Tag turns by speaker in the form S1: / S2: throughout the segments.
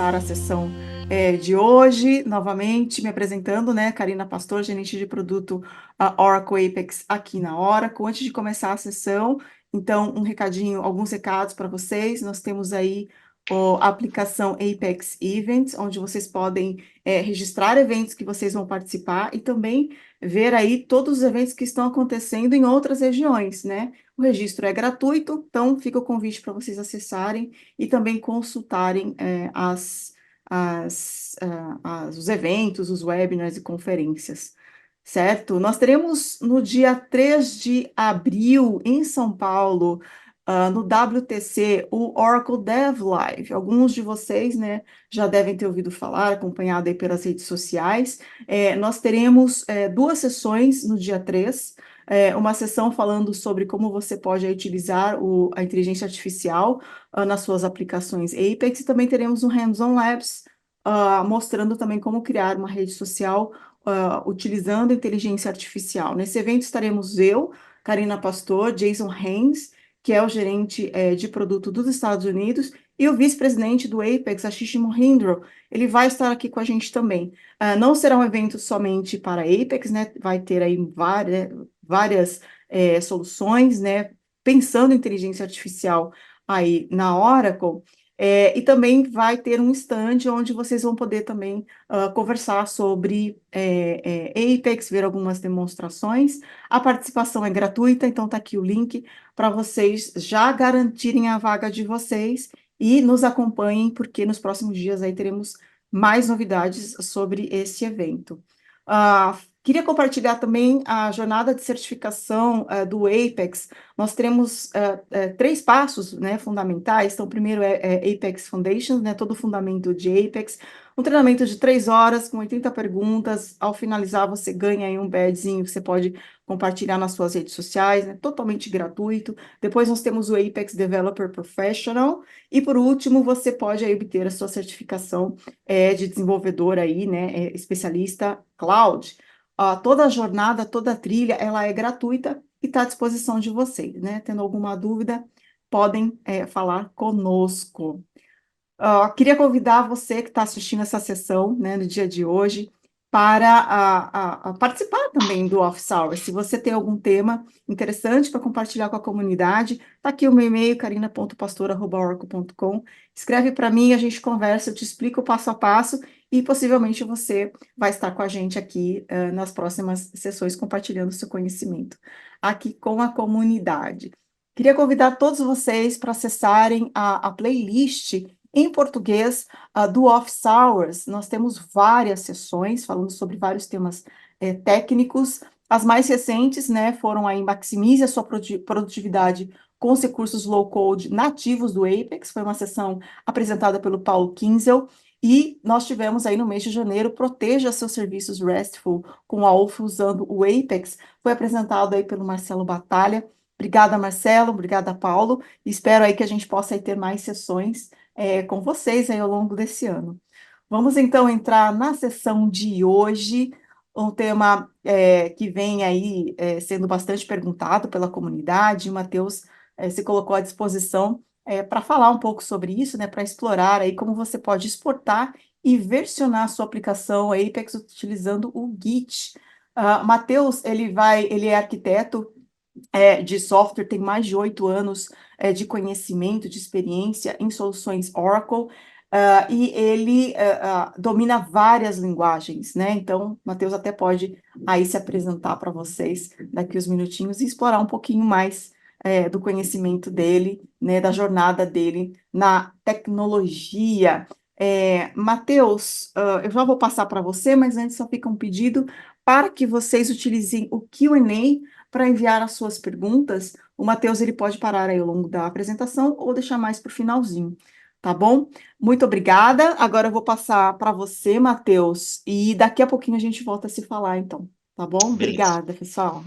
S1: começar a sessão de hoje, novamente me apresentando, né, Karina Pastor, gerente de produto Oracle Apex aqui na Oracle. Antes de começar a sessão, então, alguns recados para vocês. Nós temos aí a aplicação Apex Events, onde vocês podem registrar eventos que vocês vão participar e também ver aí todos os eventos que estão acontecendo em outras regiões, né? O registro é gratuito, então fica o convite para vocês acessarem e também consultarem os eventos, os webinars e conferências, certo? Nós teremos no dia 3 de abril, em São Paulo, no WTC, o Oracle Dev Live. Alguns de vocês, né, já devem ter ouvido falar, acompanhado aí pelas redes sociais. Nós teremos duas sessões no dia 3, uma sessão falando sobre como você pode utilizar a inteligência artificial nas suas aplicações Apex, e também teremos um Hands-on Labs mostrando também como criar uma rede social utilizando inteligência artificial. Nesse evento estaremos eu, Karina Pastor, Jason Haynes, que é o gerente de produto dos Estados Unidos, e o vice-presidente do Apex, Ashish Mohindra. Ele vai estar aqui com a gente também. Não será um evento somente para Apex, né? Vai ter aí várias soluções, né? Pensando em inteligência artificial aí na Oracle. E também vai ter um stand onde vocês vão poder também conversar sobre Apex, ver algumas demonstrações. A participação é gratuita, então está aqui o link para vocês já garantirem a vaga de vocês e nos acompanhem, porque nos próximos dias aí teremos mais novidades sobre esse evento. Queria compartilhar também a jornada de certificação do Apex. Nós teremos três passos, né, fundamentais. Então, o primeiro é Apex Foundations, né, todo o fundamento de Apex. Um treinamento de 3 horas, com 80 perguntas. Ao finalizar, você ganha aí um badgezinho que você pode compartilhar nas suas redes sociais, né, totalmente gratuito. Depois, nós temos o Apex Developer Professional. E, por último, você pode aí obter a sua certificação de desenvolvedor aí, né, especialista cloud. Toda a jornada, toda a trilha, ela é gratuita e está à disposição de vocês, né? Tendo alguma dúvida, podem falar conosco. Queria convidar você que está assistindo essa sessão, né, no dia de hoje, para a participar também do Office Hours. Se você tem algum tema interessante para compartilhar com a comunidade, está aqui o meu e-mail, carina.pastor@oracle.com. Escreve para mim, a gente conversa, eu te explico o passo a passo e possivelmente você vai estar com a gente aqui nas próximas sessões, compartilhando seu conhecimento aqui com a comunidade. Queria convidar todos vocês para acessarem a playlist em português do Office Hours. Nós temos várias sessões falando sobre vários temas técnicos. As mais recentes, né, foram aí Maximize a sua produtividade com os recursos low-code nativos do Apex. Foi uma sessão apresentada pelo Paulo Kinzel. E nós tivemos aí no mês de janeiro, Proteja seus serviços RESTful com a OAuth usando o Apex. Foi apresentado aí pelo Marcelo Batalha. Obrigada, Marcelo. Obrigada, Paulo. Espero aí que a gente possa aí ter mais sessões com vocês aí ao longo desse ano. Vamos então entrar na sessão de hoje, um tema que vem aí sendo bastante perguntado pela comunidade. O Matheus se colocou à disposição para falar um pouco sobre isso, né, para explorar aí como você pode exportar e versionar a sua aplicação Apex utilizando o Git. Matheus, ele é arquiteto de software, tem mais de 8 anos de conhecimento, de experiência em soluções Oracle, e ele domina várias linguagens, né? Então, Matheus até pode aí se apresentar para vocês daqui uns minutinhos e explorar um pouquinho mais do conhecimento dele, né, da jornada dele na tecnologia. Matheus, eu já vou passar para você, mas antes só fica um pedido para que vocês utilizem o Q&A para enviar as suas perguntas. O Matheus ele pode parar aí ao longo da apresentação ou deixar mais para o finalzinho, tá bom? Muito obrigada. Agora eu vou passar para você, Matheus, e daqui a pouquinho a gente volta a se falar, então, tá bom?
S2: Beleza.
S1: Obrigada, pessoal.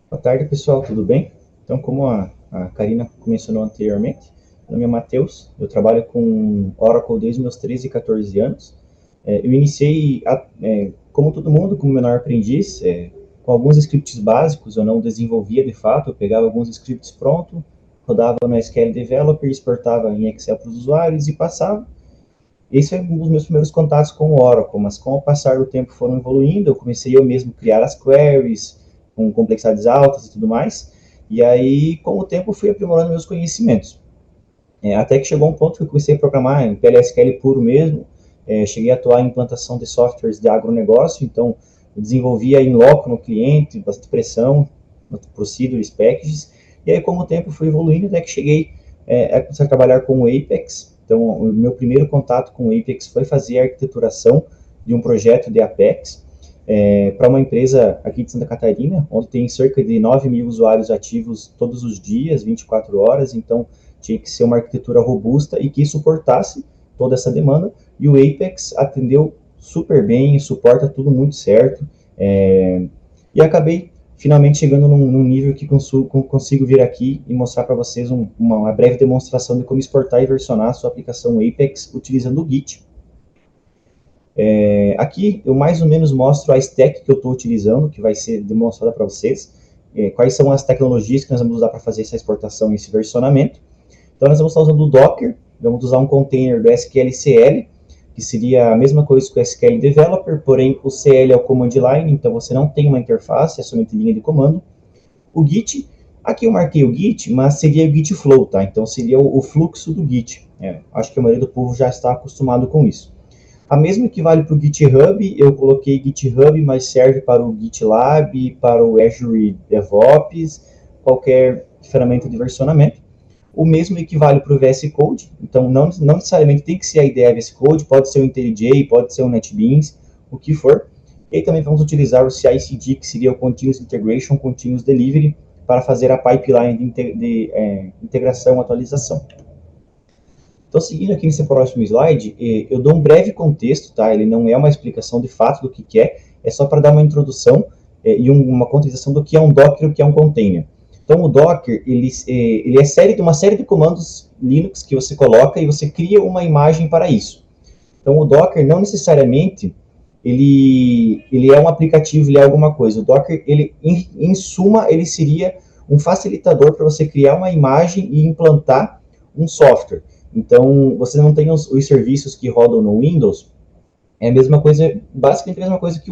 S2: Boa tarde, pessoal, tudo bem? Então, como a Karina mencionou anteriormente, meu nome é Matheus, eu trabalho com Oracle desde meus 13 e 14 anos. Eu iniciei, como todo mundo, como menor aprendiz, com alguns scripts básicos, eu não desenvolvia de fato, eu pegava alguns scripts prontos, rodava no SQL Developer, exportava em Excel para os usuários e passava. Esse é um dos meus primeiros contatos com o Oracle, mas com o passar do tempo foram evoluindo, eu comecei eu mesmo a criar as queries, com complexidades altas e tudo mais, e aí, com o tempo, fui aprimorando meus conhecimentos. Até que chegou um ponto que eu comecei a programar em PLSQL puro mesmo, cheguei a atuar em implantação de softwares de agronegócio, então eu desenvolvia em loco no cliente, bastante pressão, procedures, packages, e aí com o tempo fui evoluindo até que cheguei a começar a trabalhar com o Apex. Então o meu primeiro contato com o Apex foi fazer a arquiteturação de um projeto de Apex para uma empresa aqui de Santa Catarina, onde tem cerca de 9 mil usuários ativos todos os dias, 24 horas, então tinha que ser uma arquitetura robusta e que suportasse toda essa demanda, e o Apex atendeu super bem, suporta tudo muito certo, e acabei finalmente chegando num nível que consigo vir aqui e mostrar para vocês uma breve demonstração de como exportar e versionar a sua aplicação Apex utilizando o Git. Aqui eu mais ou menos mostro a stack que eu estou utilizando, que vai ser demonstrada para vocês, quais são as tecnologias que nós vamos usar para fazer essa exportação e esse versionamento. Então nós vamos estar usando o Docker, vamos usar um container do SQL-CL, que seria a mesma coisa que o SQL Developer, porém o CL é o command line, então você não tem uma interface, é somente linha de comando. O Git, aqui eu marquei o Git, mas seria o Git Flow, tá? Então seria o fluxo do Git. Acho que a maioria do povo já está acostumado com isso. A mesma que vale para o GitHub, eu coloquei GitHub, mas serve para o GitLab, para o Azure DevOps, qualquer ferramenta de versionamento. O mesmo equivale para o VS Code, então não necessariamente tem que ser a IDE VS Code, pode ser o IntelliJ, pode ser o NetBeans, o que for. E também vamos utilizar o CI/CD, que seria o Continuous Integration, Continuous Delivery, para fazer a pipeline de integração e atualização. Então, seguindo aqui nesse próximo slide, eu dou um breve contexto, tá? Ele não é uma explicação de fato do que é só para dar uma introdução e uma contextualização do que é um Docker e o que é um container. Então, o Docker, ele é uma série de comandos Linux que você coloca e você cria uma imagem para isso. Então, o Docker, não necessariamente, ele é um aplicativo, ele é alguma coisa. O Docker, em suma, ele seria um facilitador para você criar uma imagem e implantar um software. Então, você não tem os serviços que rodam no Windows, é a mesma coisa, basicamente a mesma coisa que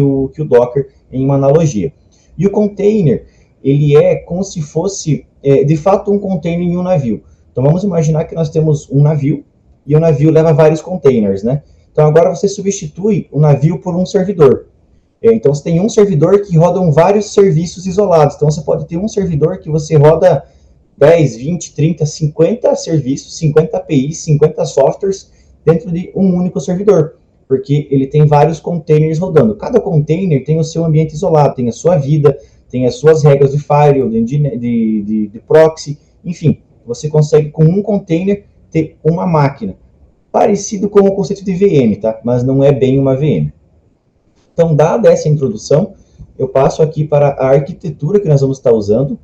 S2: o Docker em uma analogia. E o container, ele é como se fosse, de fato, um container em um navio. Então, vamos imaginar que nós temos um navio, e o navio leva vários containers, né? Então, agora você substitui o navio por um servidor. Então, você tem um servidor que roda vários serviços isolados. Então, você pode ter um servidor que você roda 10, 20, 30, 50 serviços, 50 APIs, 50 softwares dentro de um único servidor, porque ele tem vários containers rodando. Cada container tem o seu ambiente isolado, tem a sua vida, tem as suas regras de firewall, de proxy, enfim, você consegue com um container ter uma máquina, parecido com o conceito de VM, tá? Mas não é bem uma VM. Então, dada essa introdução, eu passo aqui para a arquitetura que nós vamos estar usando.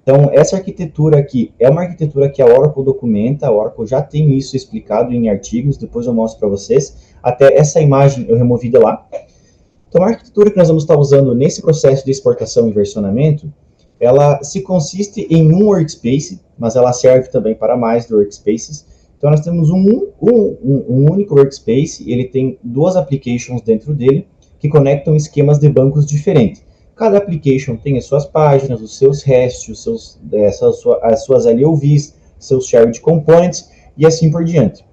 S2: Então, essa arquitetura aqui é uma arquitetura que a Oracle documenta, a Oracle já tem isso explicado em artigos, depois eu mostro para vocês. Até essa imagem eu removi de lá. Então, a arquitetura que nós vamos estar usando nesse processo de exportação e versionamento, ela se consiste em um workspace, mas ela serve também para mais de workspaces. Então, nós temos um único workspace, ele tem duas applications dentro dele, que conectam esquemas de bancos diferentes. Cada application tem as suas páginas, os seus REST, as suas LOVs, seus shared components e assim por diante.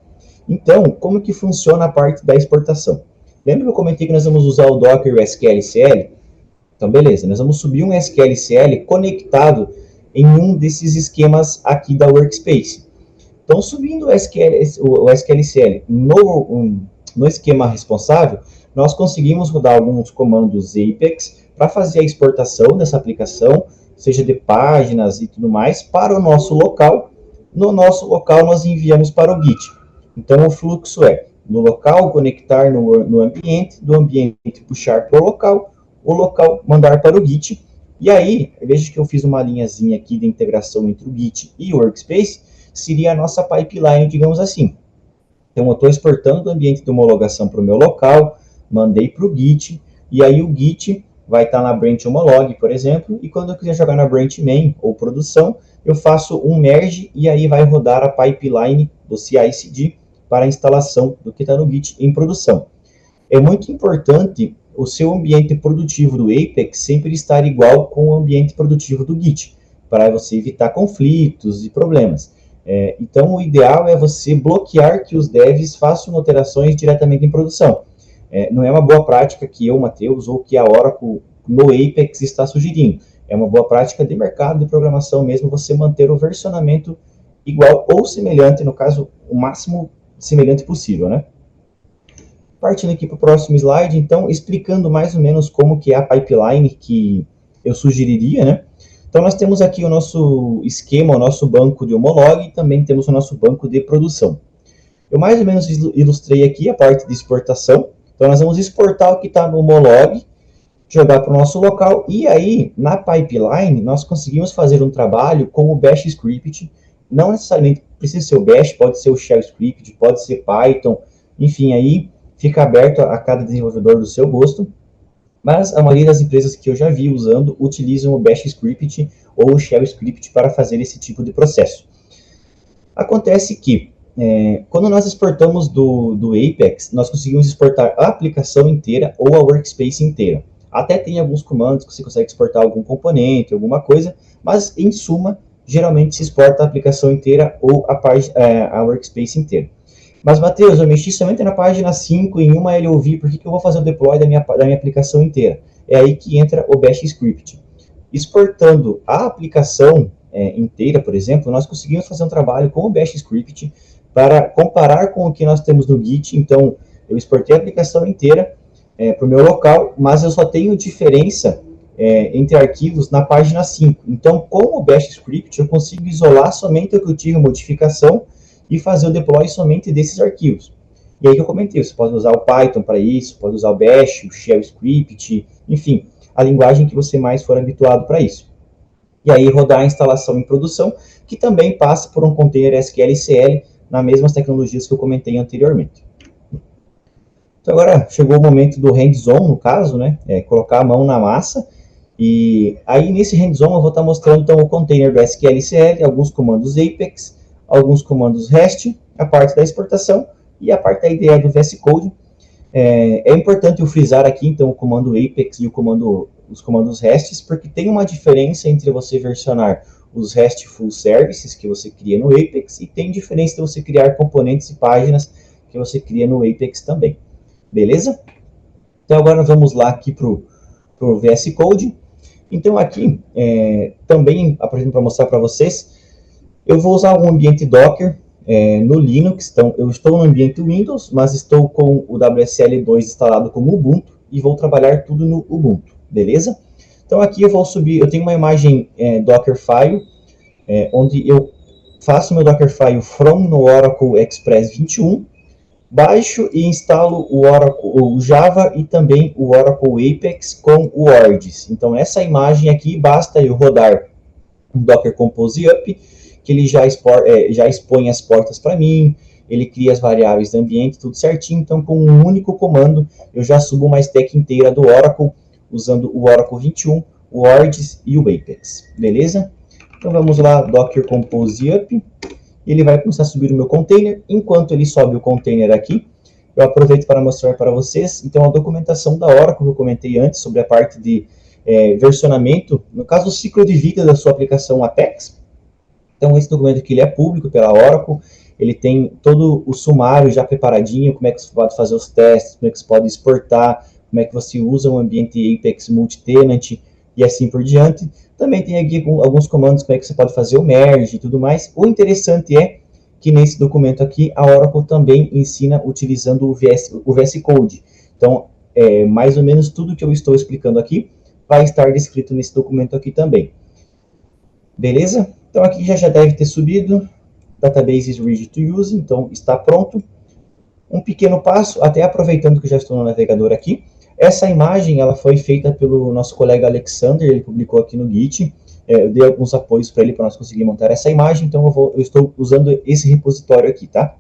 S2: Então, como que funciona a parte da exportação? Lembra que eu comentei que nós vamos usar o Docker e o SQL-CL? Então, beleza, nós vamos subir um SQL-CL conectado em um desses esquemas aqui da Workspace. Então, subindo o SQL-CL no esquema responsável, nós conseguimos rodar alguns comandos Apex para fazer a exportação dessa aplicação, seja de páginas e tudo mais, para o nosso local. No nosso local, nós enviamos para o Git. Então, o fluxo é, no local, conectar no ambiente, do ambiente puxar para o local mandar para o Git. E aí, veja que eu fiz uma linhazinha aqui de integração entre o Git e o Workspace, seria a nossa pipeline, digamos assim. Então, eu estou exportando do ambiente de homologação para o meu local, mandei para o Git, e aí o Git vai estar na branch homolog, por exemplo, e quando eu quiser jogar na branch main ou produção, eu faço um merge e aí vai rodar a pipeline do CI/CD para a instalação do que está no Git em produção. É muito importante o seu ambiente produtivo do Apex sempre estar igual com o ambiente produtivo do Git, para você evitar conflitos e problemas. Então, o ideal é você bloquear que os devs façam alterações diretamente em produção. Não é uma boa prática que eu, Matheus, ou que a Oracle no Apex está sugerindo. É uma boa prática de mercado de programação mesmo você manter o versionamento igual ou semelhante, no caso, o máximo semelhante possível, né? Partindo aqui para o próximo slide, então, explicando mais ou menos como que é a pipeline que eu sugeriria, né? Então, nós temos aqui o nosso esquema, o nosso banco de homolog, e também temos o nosso banco de produção. Eu mais ou menos ilustrei aqui a parte de exportação. Então, nós vamos exportar o que está no homolog, jogar para o nosso local, e aí, na pipeline, nós conseguimos fazer um trabalho com o bash script. Não necessariamente precisa ser o bash, pode ser o shell script, pode ser Python, enfim, aí fica aberto a cada desenvolvedor do seu gosto, mas a maioria das empresas que eu já vi usando utilizam o bash script ou o shell script para fazer esse tipo de processo. Acontece que, quando nós exportamos do Apex, nós conseguimos exportar a aplicação inteira ou a workspace inteira. Até tem alguns comandos que você consegue exportar algum componente, alguma coisa, mas, em suma, geralmente se exporta a aplicação inteira ou a workspace inteira. Mas, Matheus, eu mexi somente na página 5 em uma LOV, por que eu vou fazer o deploy da minha aplicação inteira? É aí que entra o bash script. Exportando a aplicação inteira, por exemplo, nós conseguimos fazer um trabalho com o bash script para comparar com o que nós temos no Git. Então, eu exportei a aplicação inteira para o meu local, mas eu só tenho diferença entre arquivos na página 5. Então, com o bash script, eu consigo isolar somente o que eu tive modificação e fazer o deploy somente desses arquivos. E aí que eu comentei, você pode usar o Python para isso, pode usar o Bash, o Shell Script, enfim, a linguagem que você mais for habituado para isso. E aí rodar a instalação em produção, que também passa por um container SQL-CL, nas mesmas tecnologias que eu comentei anteriormente. Então agora chegou o momento do hands-on, no caso, né, colocar a mão na massa, e aí nesse hands-on eu vou estar mostrando então o container do SQL-CL, alguns comandos Apex, alguns comandos REST, a parte da exportação e a parte da IDE do VS Code. É importante eu frisar aqui, então, o comando Apex e os comandos REST, porque tem uma diferença entre você versionar os RESTful Services que você cria no Apex e tem diferença de você criar componentes e páginas que você cria no Apex também. Beleza? Então, agora nós vamos lá aqui para o VS Code. Então, aqui, também apresento para mostrar para vocês. Eu vou usar um ambiente Docker no Linux. Então, eu estou no ambiente Windows, mas estou com o WSL2 instalado como Ubuntu e vou trabalhar tudo no Ubuntu, beleza? Então, aqui eu vou subir, eu tenho uma imagem Dockerfile, onde eu faço meu Dockerfile from no Oracle Express 21, baixo e instalo o Java e também o Oracle Apex com o Ordis. Então, essa imagem aqui, basta eu rodar um Docker Compose Up, que ele já expõe as portas para mim, ele cria as variáveis do ambiente, tudo certinho. Então, com um único comando, eu já subo uma stack inteira do Oracle, usando o Oracle 21, o Ordis e o Apex, beleza? Então, vamos lá, Docker Compose Up, ele vai começar a subir o meu container. Enquanto ele sobe o container aqui, eu aproveito para mostrar para vocês, então, a documentação da Oracle, que eu comentei antes, sobre a parte de versionamento, no caso, o ciclo de vida da sua aplicação Apex. Então, esse documento aqui ele é público pela Oracle, ele tem todo o sumário já preparadinho, como é que você pode fazer os testes, como é que você pode exportar, como é que você usa um ambiente Apex multi-tenant e assim por diante. Também tem aqui alguns comandos, como é que você pode fazer o merge e tudo mais. O interessante é que nesse documento aqui, a Oracle também ensina utilizando o VS Code. Então, mais ou menos tudo que eu estou explicando aqui vai estar descrito nesse documento aqui também. Beleza? Então, aqui já deve ter subido. Database is ready to use, então está pronto. Um pequeno passo, até aproveitando que já estou no navegador aqui. Essa imagem ela foi feita pelo nosso colega Alexander, ele publicou aqui no Git. Eu dei alguns apoios para ele, para nós conseguir montar essa imagem, então eu estou usando esse repositório aqui, tá?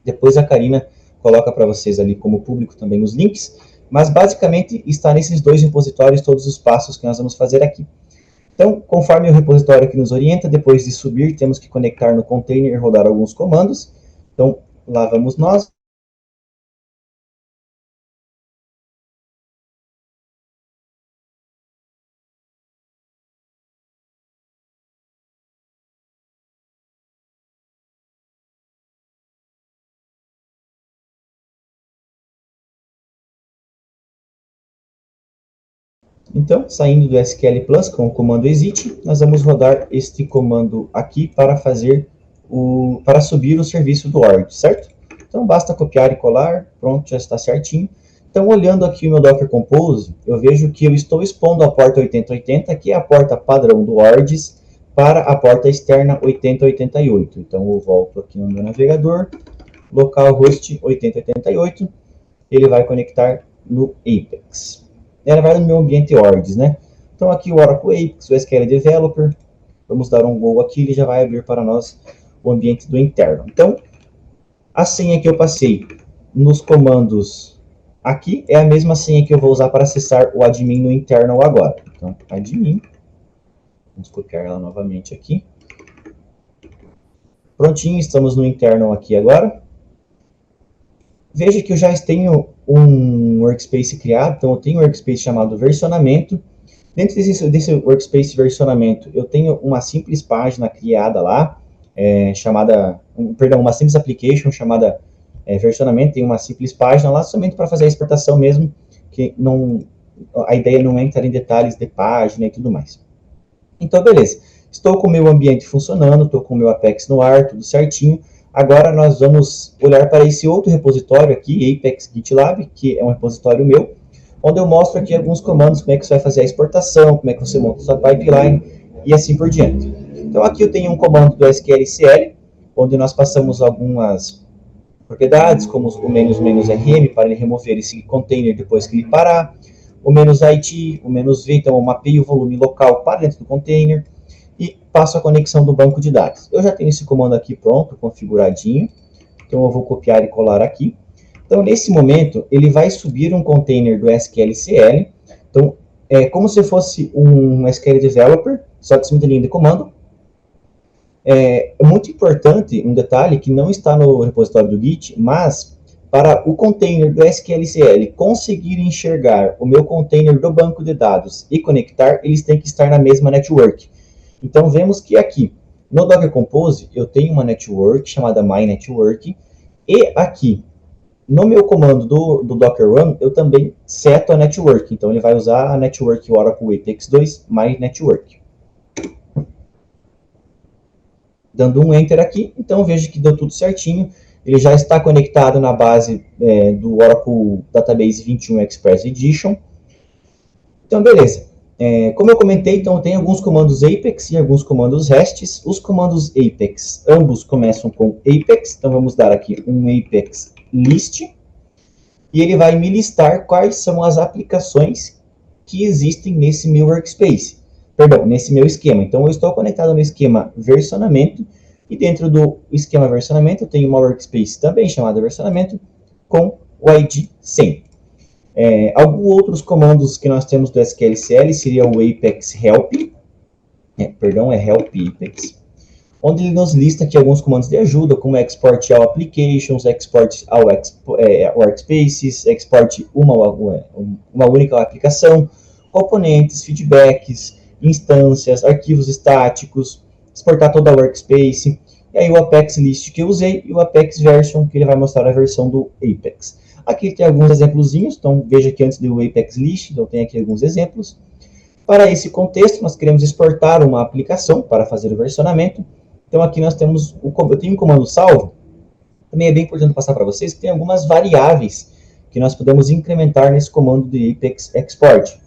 S2: Depois a Karina coloca para vocês ali como público também os links. Mas basicamente está nesses dois repositórios todos os passos que nós vamos fazer aqui. Então, conforme o repositório que nos orienta, depois de subir, temos que conectar no container e rodar alguns comandos. Então, lá vamos nós. Então, saindo do SQL Plus com o comando exit, nós vamos rodar este comando aqui para subir o serviço do org, certo? Então, basta copiar e colar, pronto, já está certinho. Então, olhando aqui o meu Docker Compose, eu vejo que eu estou expondo a porta 8080, que é a porta padrão do orgs, para a porta externa 8088. Então, eu volto aqui no meu navegador, localhost 8088, ele vai conectar no Apex. Ela vai no meu ambiente orgs, né? Então aqui o Oracle Apex, o SQL Developer, vamos dar um go aqui, ele já vai abrir para nós o ambiente do interno. Então, a senha que eu passei nos comandos aqui é a mesma senha que eu vou usar para acessar o admin no internal agora. Então, admin, vamos copiar ela novamente aqui. Prontinho, estamos no internal aqui agora. Veja que eu já tenho um workspace criado, então eu tenho um workspace chamado versionamento. Dentro desse workspace versionamento, eu tenho uma simples página criada lá, uma simples application chamada versionamento, tem uma simples página lá somente para fazer a exportação mesmo, que a ideia não é entrar em detalhes de página e tudo mais. Então, beleza. Estou com o meu ambiente funcionando, estou com o meu Apex no ar, tudo certinho. Agora nós vamos olhar para esse outro repositório aqui, Apex GitLab, que é um repositório meu, onde eu mostro aqui alguns comandos, como é que você vai fazer a exportação, como é que você monta a sua pipeline e assim por diante. Então aqui eu tenho um comando do SQL-CL, onde nós passamos algumas propriedades, como o "-rm", para ele remover esse container depois que ele parar, o "-it", o "-v", então eu mapeio o volume local para dentro do container, e passo a conexão do banco de dados. Eu já tenho esse comando aqui pronto, configuradinho, então eu vou copiar e colar aqui. Então, nesse momento, ele vai subir um container do SQL-CL, então, é como se fosse um SQL Developer, só que simplesmente linha de comando. É muito importante, um detalhe que não está no repositório do Git, mas para o container do SQL-CL conseguir enxergar o meu container do banco de dados e conectar, eles têm que estar na mesma network. Então, vemos que aqui, no Docker Compose, eu tenho uma network chamada MyNetwork, e aqui, no meu comando do Docker Run, eu também seto a network. Então, ele vai usar a network Oracle Apex 2 MyNetwork. Dando um Enter aqui, então vejo que deu tudo certinho. Ele já está conectado na base do Oracle Database 21 Express Edition. Então, beleza. Como eu comentei, então tem alguns comandos Apex e alguns comandos RESTs. Os comandos Apex, ambos começam com Apex, então vamos dar aqui um Apex list, e ele vai me listar quais são as aplicações que existem nesse meu workspace, nesse meu esquema. Então eu estou conectado no esquema versionamento, e dentro do esquema versionamento eu tenho uma workspace também chamada versionamento, com o ID 100. Alguns outros comandos que nós temos do SQL-CL seria o Apex Help, Help Apex, onde ele nos lista aqui alguns comandos de ajuda, como Export All Applications, Export All Workspaces, Export uma única aplicação, componentes, feedbacks, instâncias, arquivos estáticos, exportar toda a workspace, e aí o Apex List que eu usei, e o Apex Version, que ele vai mostrar a versão do Apex. Aqui tem alguns exemplozinhos, então veja que antes do Apex List, eu tenho aqui alguns exemplos. Para esse contexto, nós queremos exportar uma aplicação para fazer o versionamento. Então aqui nós temos, eu tenho um comando salvo, também é bem importante passar para vocês que tem algumas variáveis que nós podemos incrementar nesse comando de Apex Export.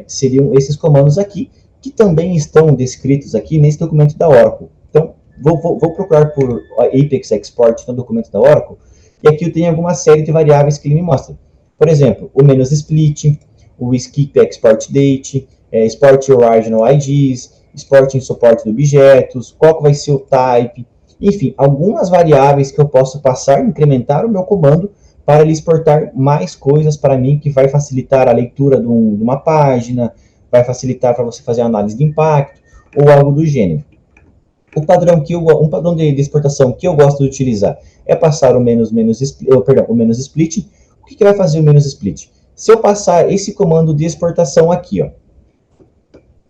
S2: Seriam esses comandos aqui, que também estão descritos aqui nesse documento da Oracle. Então, vou procurar por Apex Export no documento da Oracle, e aqui eu tenho alguma série de variáveis que ele me mostra. Por exemplo, o "-split, o skip export date, export original IDs, exporting suporte de objetos, qual que vai ser o type, enfim, algumas variáveis que eu posso passar, incrementar o meu comando para ele exportar mais coisas para mim, que vai facilitar a leitura de uma página, vai facilitar para você fazer análise de impacto, ou algo do gênero. Um padrão de exportação que eu gosto de utilizar é passar o menos split. O que vai fazer o menos split? Se eu passar esse comando de exportação aqui, ó,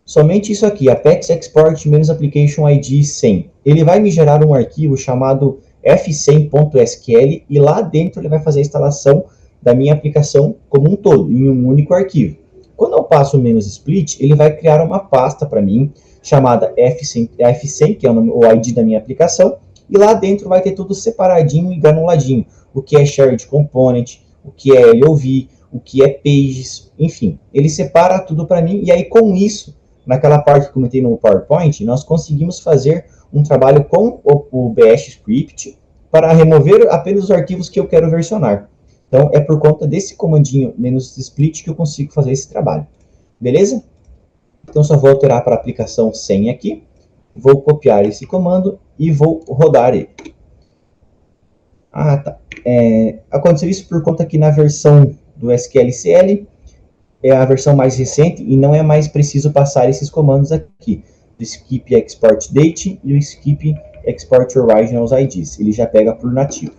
S2: somente isso aqui, apex export menos application id 100, ele vai me gerar um arquivo chamado f100.sql e lá dentro ele vai fazer a instalação da minha aplicação como um todo, em um único arquivo. Quando eu passo o menos split, ele vai criar uma pasta para mim, chamada F100, que é o ID da minha aplicação, e lá dentro vai ter tudo separadinho e granuladinho, o que é shared component, o que é LOV, o que é pages, enfim, ele separa tudo para mim, e aí com isso, naquela parte que eu comentei no PowerPoint, nós conseguimos fazer um trabalho com o Bash Script para remover apenas os arquivos que eu quero versionar. Então, é por conta desse comandinho "-split" que eu consigo fazer esse trabalho. Beleza? Então, só vou alterar para a aplicação 100 aqui. Vou copiar esse comando e vou rodar ele. Ah, tá. Aconteceu isso por conta que na versão do SQLCL é a versão mais recente e não é mais preciso passar esses comandos aqui. O skip export date e o skip export originals IDs. Ele já pega por nativo.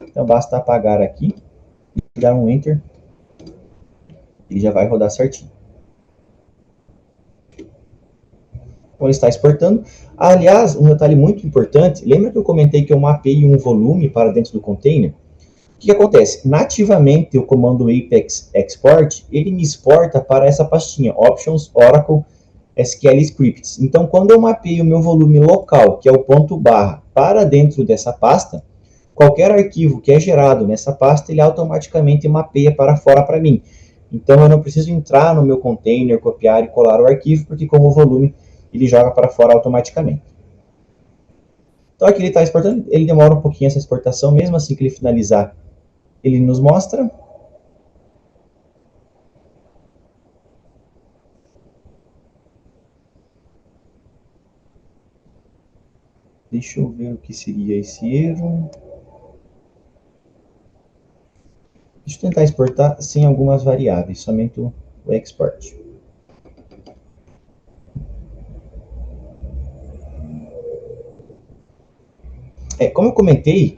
S2: Então, basta apagar aqui e dar um Enter. Ele já vai rodar certinho. Então, ele está exportando. Aliás, um detalhe muito importante, lembra que eu comentei que eu mapeei um volume para dentro do container? O que acontece? Nativamente, o comando apex export, ele me exporta para essa pastinha, options, Oracle, SQL Scripts. Então, quando eu mapeio o meu volume local, que é o ponto barra, para dentro dessa pasta, qualquer arquivo que é gerado nessa pasta, ele automaticamente mapeia para fora para mim. Então, eu não preciso entrar no meu container, copiar e colar o arquivo, porque com o volume ele joga para fora automaticamente. Então, aqui ele está exportando, ele demora um pouquinho essa exportação, mesmo assim que ele finalizar, ele nos mostra. Deixa eu ver o que seria esse erro. Deixa eu tentar exportar sem algumas variáveis, somente o export. Como eu comentei,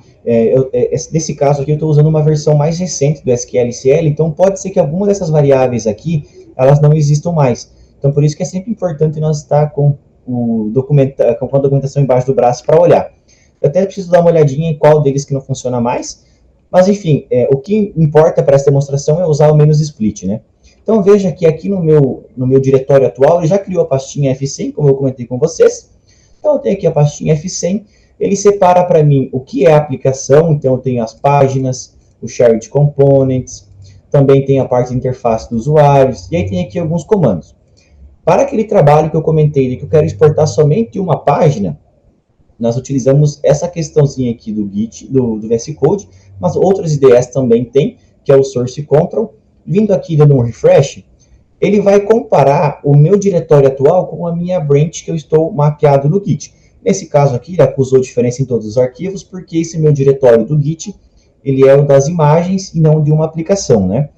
S2: nesse caso aqui eu estou usando uma versão mais recente do SQLCL, então pode ser que alguma dessas variáveis aqui, elas não existam mais. Então por isso que é sempre importante nós estar com a documentação embaixo do braço para olhar. Eu até preciso dar uma olhadinha em qual deles que não funciona mais, mas enfim, o que importa para essa demonstração é usar o menos split, né? Então veja que aqui no meu diretório atual, ele já criou a pastinha F100, como eu comentei com vocês. Então eu tenho aqui a pastinha F100, ele separa para mim o que é a aplicação, então eu tenho as páginas, o shared components, também tem a parte de interface dos usuários, e aí tem aqui alguns comandos. Para aquele trabalho que eu comentei, de que eu quero exportar somente uma página, nós utilizamos essa questãozinha aqui do Git, do VS Code, mas outras IDEs também tem, que é o Source Control. Vindo aqui dando um refresh, ele vai comparar o meu diretório atual com a minha branch que eu estou mapeado no Git. Nesse caso aqui, ele acusou diferença em todos os arquivos, porque esse meu diretório do Git, ele é o das imagens e não de uma aplicação, né?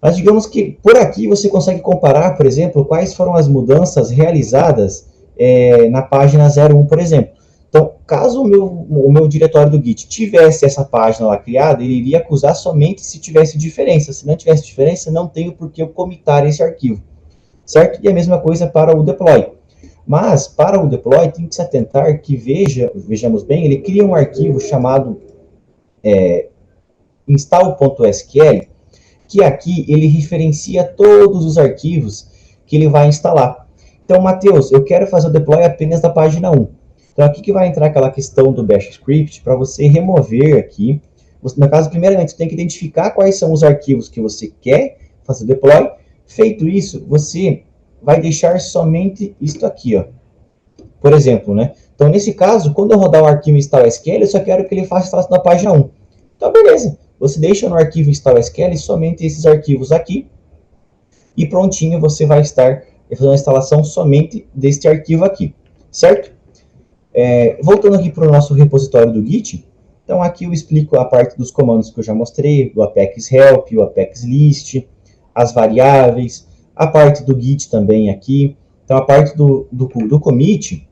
S2: Mas digamos que por aqui você consegue comparar, por exemplo, quais foram as mudanças realizadas na página 01, por exemplo. Então, caso o meu diretório do Git tivesse essa página lá criada, ele iria acusar somente se tivesse diferença. Se não tivesse diferença, não tenho por que eu comitar esse arquivo, certo? E a mesma coisa para o deploy. Mas, para o deploy, tem que se atentar que, vejamos bem, ele cria um arquivo chamado install.sql, que aqui ele referencia todos os arquivos que ele vai instalar. Então, Matheus, eu quero fazer o deploy apenas da página 1. Então, aqui que vai entrar aquela questão do Bash Script, para você remover aqui. No caso, primeiramente, você tem que identificar quais são os arquivos que você quer fazer o deploy. Feito isso, você vai deixar somente isto aqui, ó. Por exemplo, né? Então, nesse caso, quando eu rodar o arquivo install.sql, eu só quero que ele faça a instalação da página 1. Então, beleza. Você deixa no arquivo install.sql somente esses arquivos aqui. E prontinho, você vai estar fazendo a instalação somente deste arquivo aqui. Certo? Voltando aqui para o nosso repositório do Git. Então aqui eu explico a parte dos comandos que eu já mostrei, o apex help, o apex list, as variáveis, a parte do git também aqui. Então a parte do commit,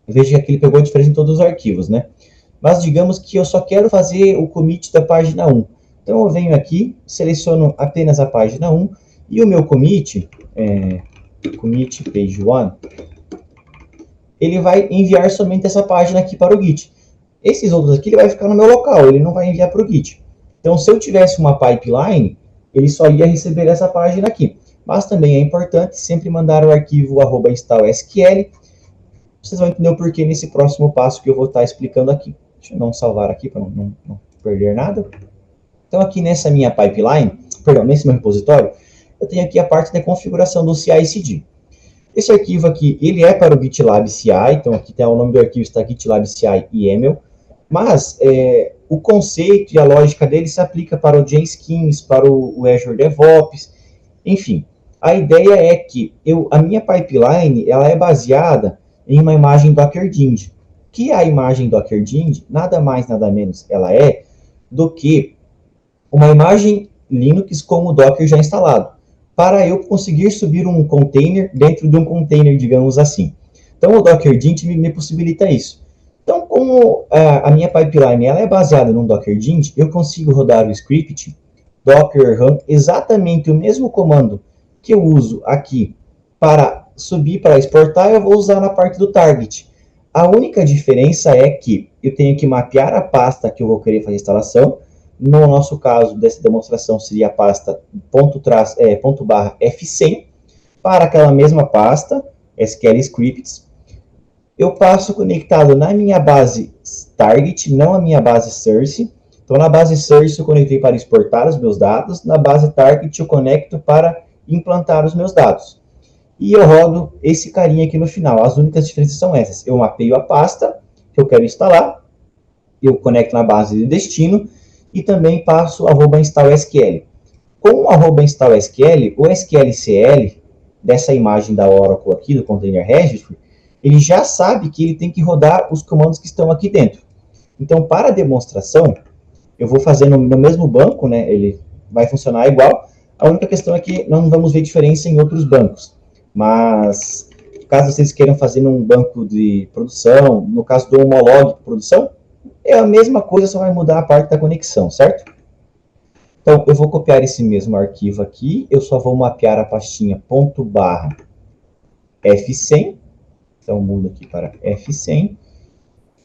S2: veja que aqui ele pegou a diferença em todos os arquivos, né? Mas digamos que eu só quero fazer o commit da página 1. Então eu venho aqui, seleciono apenas a página 1, e o meu commit, commit page 1, ele vai enviar somente essa página aqui para o Git. Esses outros aqui ele vai ficar no meu local, ele não vai enviar para o Git. Então se eu tivesse uma pipeline, ele só ia receber essa página aqui. Mas também é importante sempre mandar o arquivo @install_sql. Vocês vão entender o porquê nesse próximo passo que eu vou estar explicando aqui. Deixa eu não salvar aqui para não perder nada. Então aqui nessa minha pipeline, nesse meu repositório, eu tenho aqui a parte da configuração do CI/CD. Esse arquivo aqui, ele é para o GitLab CI, então aqui tem o nome do arquivo, está GitLab CI YAML, mas o conceito e a lógica dele se aplica para o Jenkins, para o Azure DevOps, enfim. A ideia é que a minha pipeline ela é baseada em uma imagem Docker Ding, que a imagem Docker Ding, nada mais, nada menos, ela é do que uma imagem Linux com o Docker já instalado, para eu conseguir subir um container dentro de um container, digamos assim. Então, o Docker Ding me possibilita isso. Então, como a minha pipeline ela é baseada no Docker Ding, eu consigo rodar o script docker run, exatamente o mesmo comando que eu uso aqui para subir, para exportar, eu vou usar na parte do target. A única diferença é que eu tenho que mapear a pasta que eu vou querer fazer a instalação. No nosso caso, dessa demonstração, seria a pasta .f100, para aquela mesma pasta, SQL Scripts. Eu passo conectado na minha base target, não a minha base source. Então, na base source, eu conectei para exportar os meus dados. Na base target, eu conecto para implantar os meus dados. E eu rodo esse carinha aqui no final. As únicas diferenças são essas. Eu mapeio a pasta que eu quero instalar, eu conecto na base de destino, e também passo @install_sql. Com o @install_sql, o SQLCL, dessa imagem da Oracle aqui, do Container Registry, ele já sabe que ele tem que rodar os comandos que estão aqui dentro. Então, para a demonstração, eu vou fazer no mesmo banco, né? Ele vai funcionar igual. A única questão é que não vamos ver diferença em outros bancos. Mas, caso vocês queiram fazer num banco de produção, no caso do Homolog de produção, é a mesma coisa, só vai mudar a parte da conexão, certo? Então, eu vou copiar esse mesmo arquivo aqui, eu só vou mapear a pastinha .f100, então mudo aqui para f100.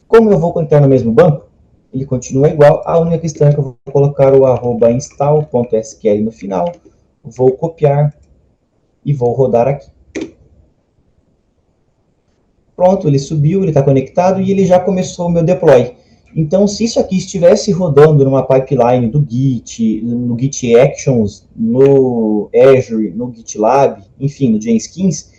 S2: Como eu vou conectar no mesmo banco, ele continua igual, a única questão é que eu vou colocar o @install.sql no final, vou copiar e vou rodar aqui. Pronto, ele subiu, ele está conectado e ele já começou o meu deploy. Então, se isso aqui estivesse rodando numa pipeline do Git, no Git Actions, no Azure, no GitLab, enfim, no Jenkins,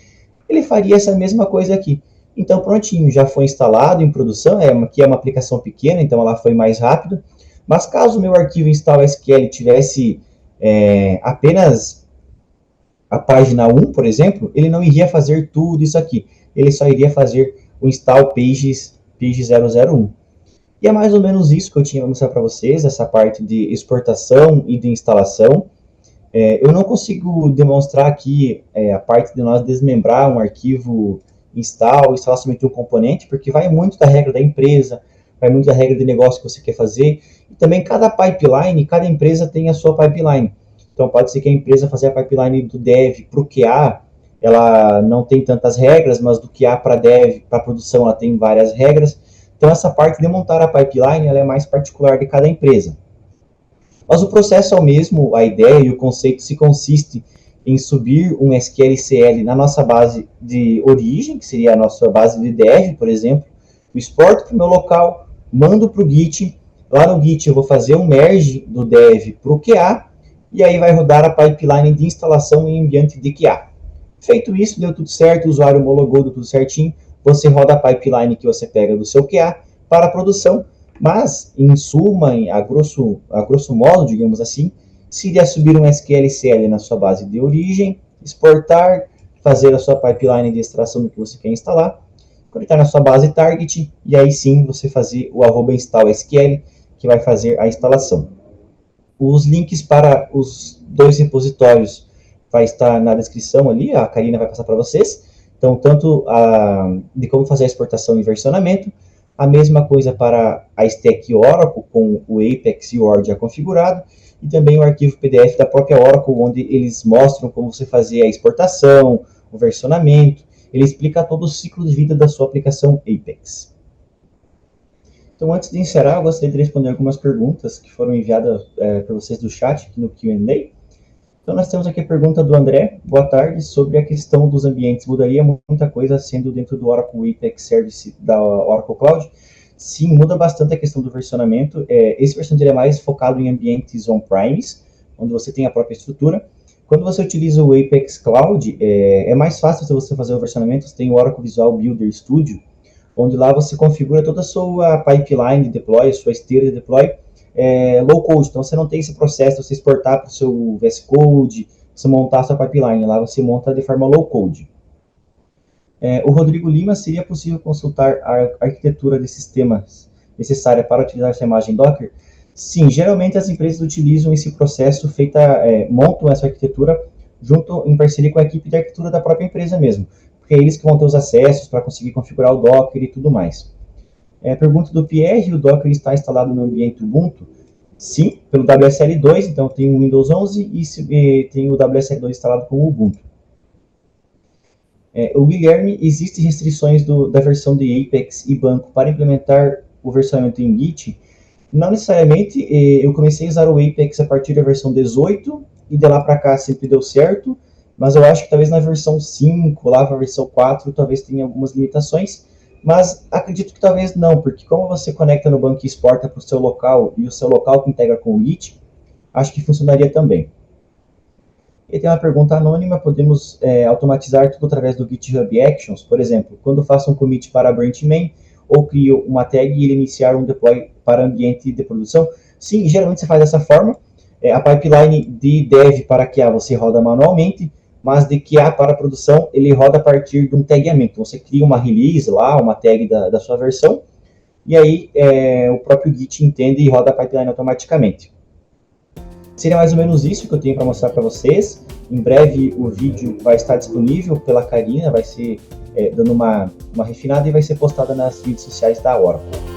S2: ele faria essa mesma coisa aqui. Então, prontinho, já foi instalado em produção, aqui é uma aplicação pequena, então ela foi mais rápido. Mas caso o meu arquivo install.sql tivesse apenas a página 1, por exemplo, ele não iria fazer tudo isso aqui. Ele só iria fazer o install page 001. E é mais ou menos isso que eu tinha para mostrar para vocês, essa parte de exportação e de instalação. Eu não consigo demonstrar aqui a parte de nós desmembrar um arquivo instalar somente um componente, porque vai muito da regra da empresa, vai muito da regra de negócio que você quer fazer. E também cada pipeline, cada empresa tem a sua pipeline. Então pode ser que a empresa fazer a pipeline do dev para o QA, ela não tem tantas regras, mas do QA para dev, para produção, ela tem várias regras. Então, essa parte de montar a pipeline ela é mais particular de cada empresa. Mas o processo é o mesmo, a ideia e o conceito se consiste em subir um SQLCL na nossa base de origem, que seria a nossa base de dev, por exemplo. Eu exporto para o meu local, mando para o Git. Lá no Git eu vou fazer um merge do dev para o QA, e aí vai rodar a pipeline de instalação em ambiente de QA. Feito isso, deu tudo certo, o usuário homologou, deu tudo certinho. Você roda a pipeline que você pega do seu QA para a produção, mas, em suma, a grosso modo, digamos assim, seria subir um SQLCL na sua base de origem, exportar, fazer a sua pipeline de extração do que você quer instalar, conectar na sua base target, e aí sim você fazer o @install_sql, que vai fazer a instalação. Os links para os 2 repositórios vai estar na descrição ali, a Karina vai passar para vocês. Então, tanto de como fazer a exportação e versionamento, a mesma coisa para a stack Oracle, com o Apex e o OR já configurado, e também o arquivo PDF da própria Oracle, onde eles mostram como você fazer a exportação, o versionamento, ele explica todo o ciclo de vida da sua aplicação Apex. Então, antes de encerrar, eu gostaria de responder algumas perguntas que foram enviadas para vocês do chat, aqui no Q&A. Então, nós temos aqui a pergunta do André, boa tarde, sobre a questão dos ambientes. Mudaria muita coisa sendo dentro do Oracle Apex Service da Oracle Cloud? Sim, muda bastante a questão do versionamento. Esse versionamento é mais focado em ambientes on-premise, onde você tem a própria estrutura. Quando você utiliza o Apex Cloud, é mais fácil você fazer o versionamento. Você tem o Oracle Visual Builder Studio, onde lá você configura toda a sua pipeline de deploy, a sua esteira de deploy, low code. Então, você não tem esse processo de você exportar para o seu VS Code, você montar a sua pipeline. Lá você monta de forma low code. O Rodrigo Lima, seria possível consultar a arquitetura de sistemas necessária para utilizar essa imagem Docker? Sim, geralmente as empresas utilizam esse processo, montam essa arquitetura junto em parceria com a equipe de arquitetura da própria empresa mesmo, porque é eles que vão ter os acessos para conseguir configurar o Docker e tudo mais. Pergunta do Pierre, o Docker está instalado no ambiente Ubuntu? Sim, pelo WSL2, então tem o Windows 11 e tem o WSL2 instalado com o Ubuntu. O Guilherme, existem restrições da versão de Apex e banco para implementar o versionamento em Git? Não necessariamente, eu comecei a usar o Apex a partir da versão 18 e de lá para cá sempre deu certo, mas eu acho que talvez na versão 5, lá para a versão 4, talvez tenha algumas limitações, mas acredito que talvez não, porque como você conecta no banco e exporta para o seu local, e o seu local que integra com o Git, acho que funcionaria também. E tem uma pergunta anônima, podemos automatizar tudo através do GitHub Actions, por exemplo, quando faço um commit para a branch main, ou crio uma tag e ele iniciar um deploy para ambiente de produção? Sim, geralmente você faz dessa forma. A pipeline de dev para QA você roda manualmente, mas de QA para produção ele roda a partir de um tagueamento. Você cria uma release lá, uma tag da sua versão, e aí o próprio Git entende e roda a pipeline automaticamente. Seria mais ou menos isso que eu tenho para mostrar para vocês. Em breve o vídeo vai estar disponível pela Karina, vai ser dando uma refinada e vai ser postada nas redes sociais da Oracle.